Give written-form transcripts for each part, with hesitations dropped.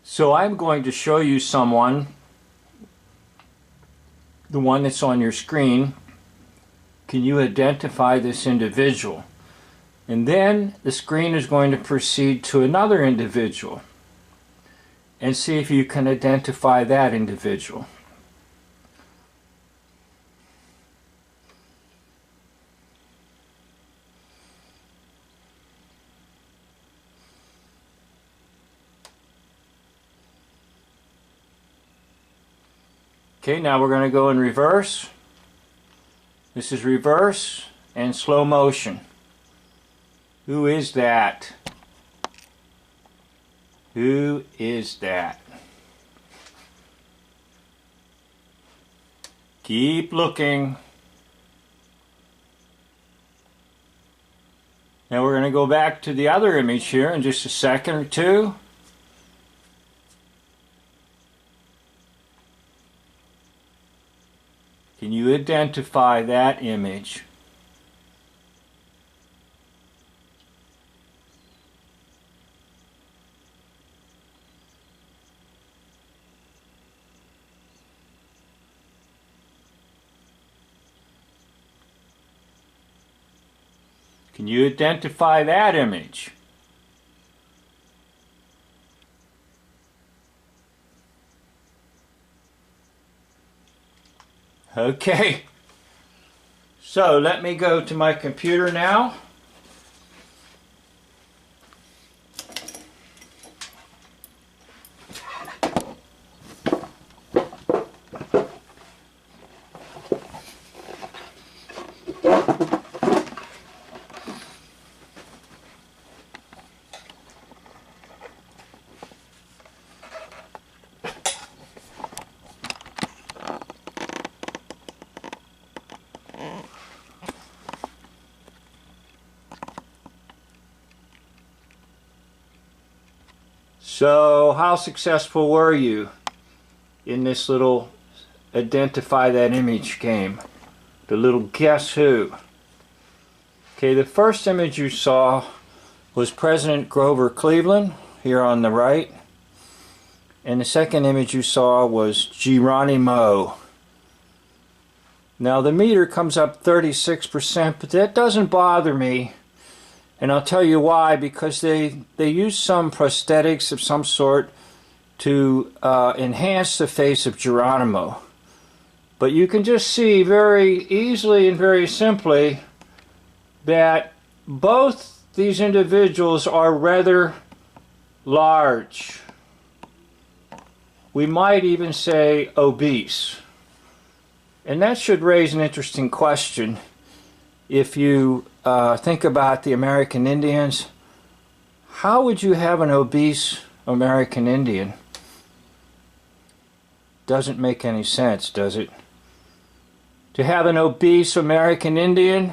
So I'm going to show you someone, the one that's on your screen. Can you identify this individual? And then the screen is going to proceed to another individual and see if you can identify that individual. Okay, now we're going to go in reverse. This is reverse and slow motion. Who is that? Who is that? Keep looking. Now we're going to go back to the other image here in just a second or two. Can you identify that image? Can you identify that image? Okay, so let me go to my computer now. So, how successful were you in this little identify that image game? The little guess who? Okay, the first image you saw was President Grover Cleveland, here on the right. And the second image you saw was Geronimo. Now the meter comes up 36%, but that doesn't bother me. And I'll tell you why, because they use some prosthetics of some sort to enhance the face of Geronimo. But you can just see very easily and very simply that both these individuals are rather large. We might even say obese. And that should raise an interesting question. If you think about the American Indians, how would you have an obese American Indian? Doesn't make any sense, does it? To have an obese American Indian.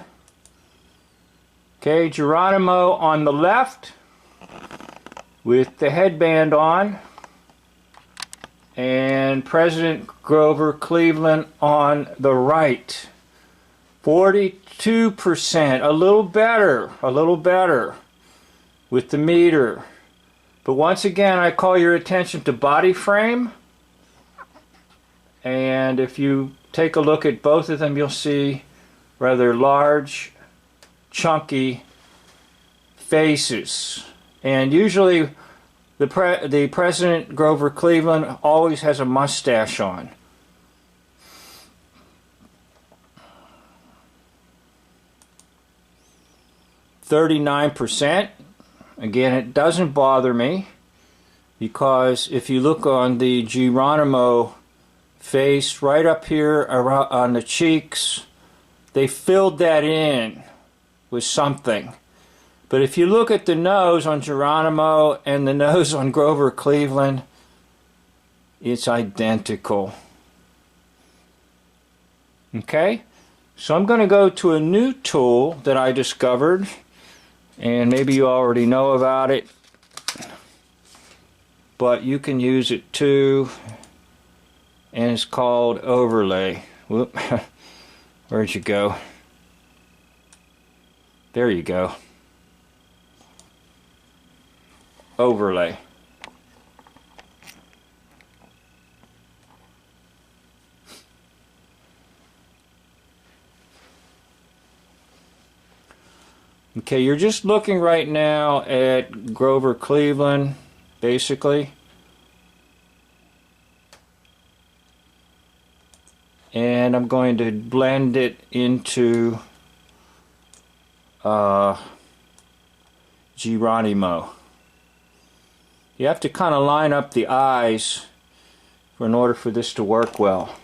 Okay, Geronimo on the left with the headband on, and President Grover Cleveland on the right. 42%, a little better with the meter. But once again, I call your attention to body frame. And if you take a look at both of them, you'll see rather large, chunky faces. And usually the President Grover Cleveland always has a mustache on. %. Again, it doesn't bother me, because if you look on the Geronimo face right up here around on the cheeks, they filled that in with something. But if you look at the nose on Geronimo and the nose on Grover Cleveland, it's identical. Okay? So I'm going to go to a new tool that I discovered, and maybe you already know about it, but you can use it too, and it's called overlay. Whoop. Where'd you go? There you go. Overlay. Okay, you're just looking right now at Grover Cleveland, basically. And I'm going to blend it into Geronimo. You have to kind of line up the eyes in order for this to work well.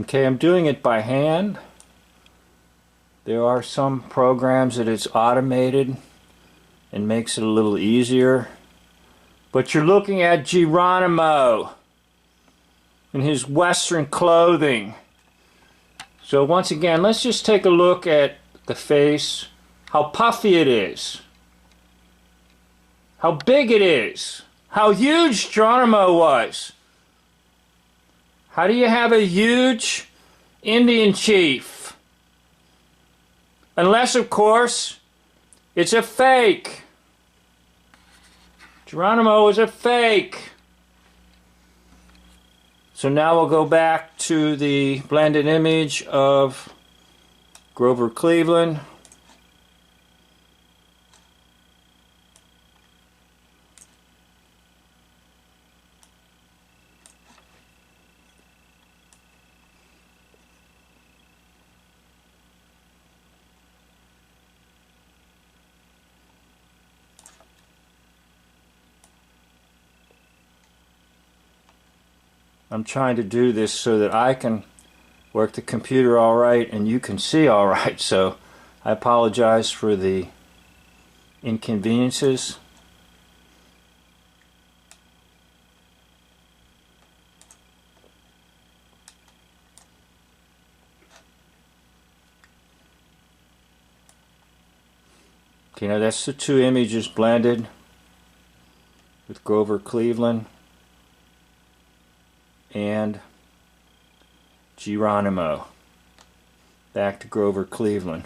Okay, I'm doing it by hand. There are some programs that it's automated and makes it a little easier. But you're looking at Geronimo in his Western clothing. So once again, let's just take a look at the face, how puffy it is, how big it is, how huge Geronimo was. How do you have a huge Indian chief? Unless, of course, it's a fake. Geronimo is a fake. So now we'll go back to the blended image of Grover Cleveland. I'm trying to do this so that I can work the computer all right and you can see all right, so I apologize for the inconveniences. Okay, now that's the two images blended with Grover Cleveland and Geronimo. Back to Grover Cleveland.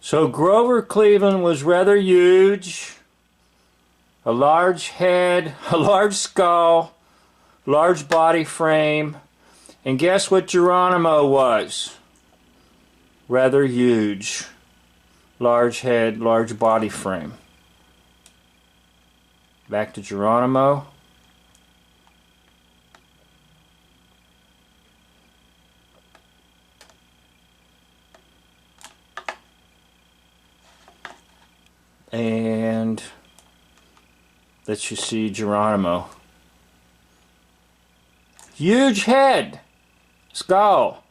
So Grover Cleveland was rather huge, a large head, a large skull, large body frame, and guess what Geronimo was? Rather huge. Large head, large body frame. Back to Geronimo. And let you see Geronimo. Huge head, skull,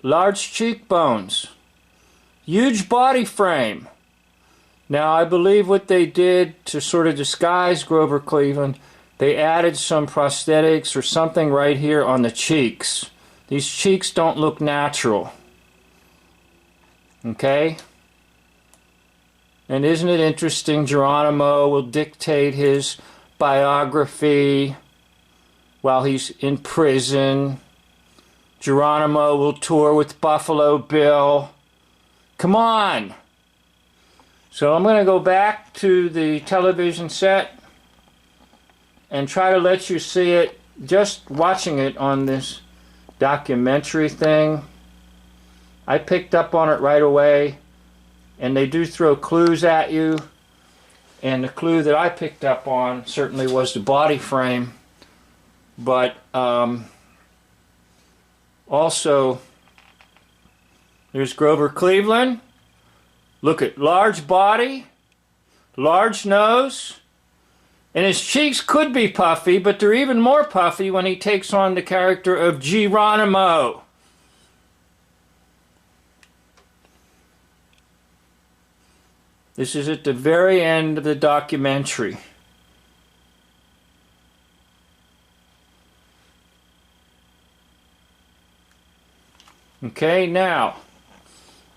large cheekbones. Huge body frame. Now, I believe what they did to sort of disguise Grover Cleveland, they added some prosthetics or something right here on the cheeks. These cheeks don't look natural. Okay? And isn't it interesting? Geronimo will dictate his biography while he's in prison. Geronimo will tour with Buffalo Bill. Come on! So I'm going to go back to the television set and try to let you see it just watching it on this documentary thing. I picked up on it right away, and they do throw clues at you, and the clue that I picked up on certainly was the body frame, but also there's Grover Cleveland. Look at large body, large nose, and his cheeks could be puffy, but they're even more puffy when he takes on the character of Geronimo. This is at the very end of the documentary. Okay, now,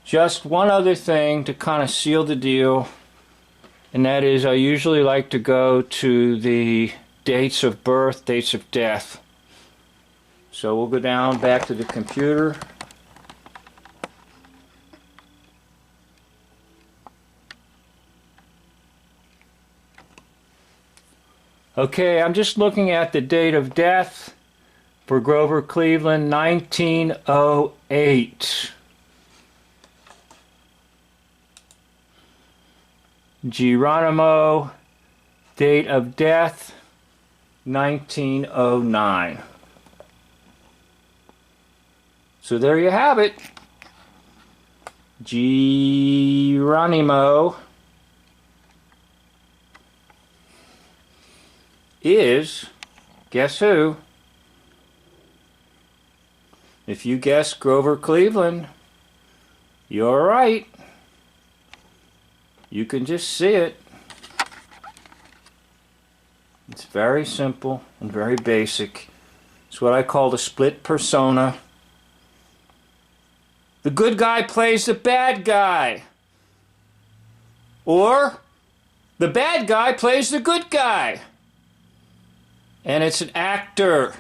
just one other thing to kind of seal the deal, and that is I usually like to go to the dates of birth, dates of death. So we'll go down back to the computer. Okay, I'm just looking at the date of death for Grover Cleveland, 1908. Geronimo, date of death, 1909. So there you have it. Geronimo is, guess who? If you guess Grover Cleveland, you're right. You can just see it. It's very simple and very basic. It's what I call the split persona. The good guy plays the bad guy. Or the bad guy plays the good guy. And it's an actor.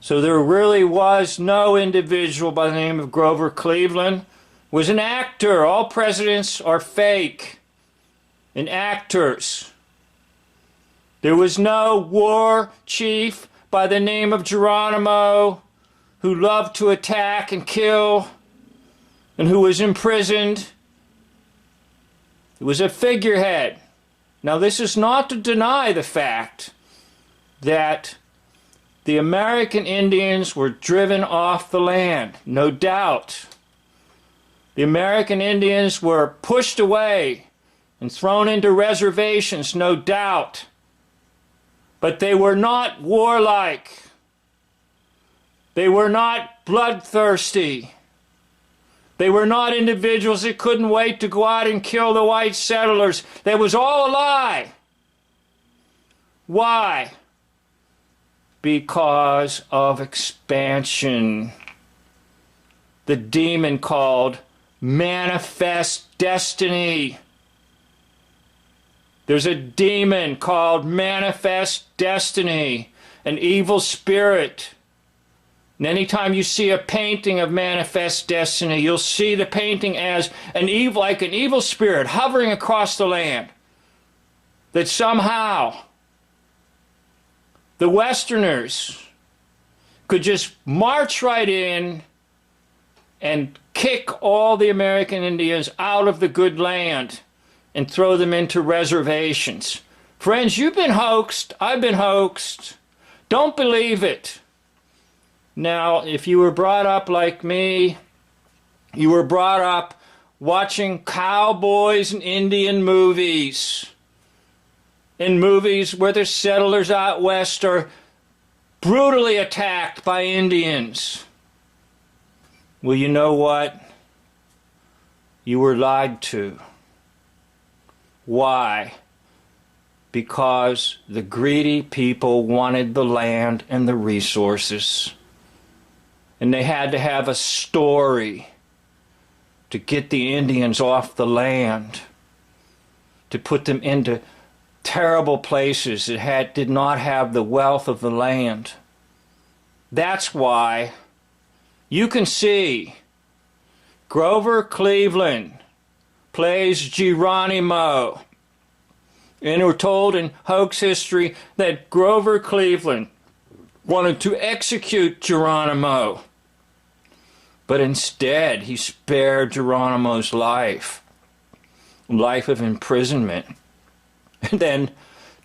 So there really was no individual by the name of Grover Cleveland. It was an actor. All presidents are fake and actors. There was no war chief by the name of Geronimo who loved to attack and kill and who was imprisoned. It was a figurehead. Now, this is not to deny the fact that the American Indians were driven off the land, no doubt. The American Indians were pushed away and thrown into reservations, no doubt. But they were not warlike. They were not bloodthirsty. They were not individuals that couldn't wait to go out and kill the white settlers. That was all a lie. Why? Because of expansion. The demon called manifest destiny. There's a demon called manifest destiny, an evil spirit. And anytime you see a painting of manifest destiny, you'll see the painting as like an evil spirit hovering across the land. That somehow the Westerners could just march right in and kick all the American Indians out of the good land and throw them into reservations. Friends, you've been hoaxed. I've been hoaxed. Don't believe it. Now, if you were brought up like me, you were brought up watching cowboys and Indian movies. In movies where the settlers out west are brutally attacked by Indians. Well, you know what? You were lied to. Why? Because the greedy people wanted the land and the resources. And they had to have a story to get the Indians off the land, to put them into terrible places that did not have the wealth of the land. That's why you can see Grover Cleveland plays Geronimo. And we're told in hoax history that Grover Cleveland wanted to execute Geronimo. But instead, he spared Geronimo's life of imprisonment. And then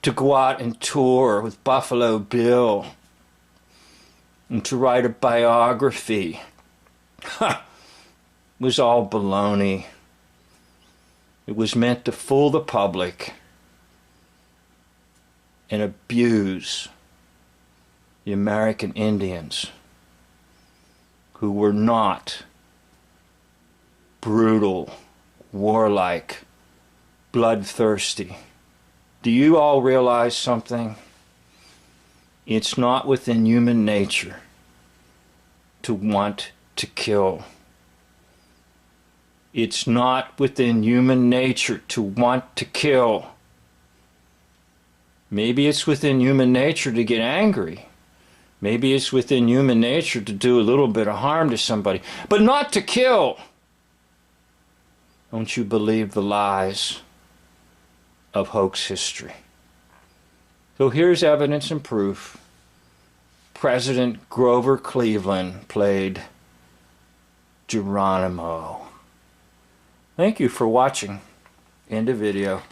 to go out and tour with Buffalo Bill and to write a biography. It was all baloney. It was meant to fool the public and abuse the American Indians, who were not brutal, warlike, bloodthirsty. Do you all realize something? It's not within human nature to want to kill. It's not within human nature to want to kill. Maybe it's within human nature to get angry. Maybe it's within human nature to do a little bit of harm to somebody, but not to kill. Don't you believe the lies of hoax history? So here's evidence and proof. President Grover Cleveland played Geronimo. Thank you for watching. End of video.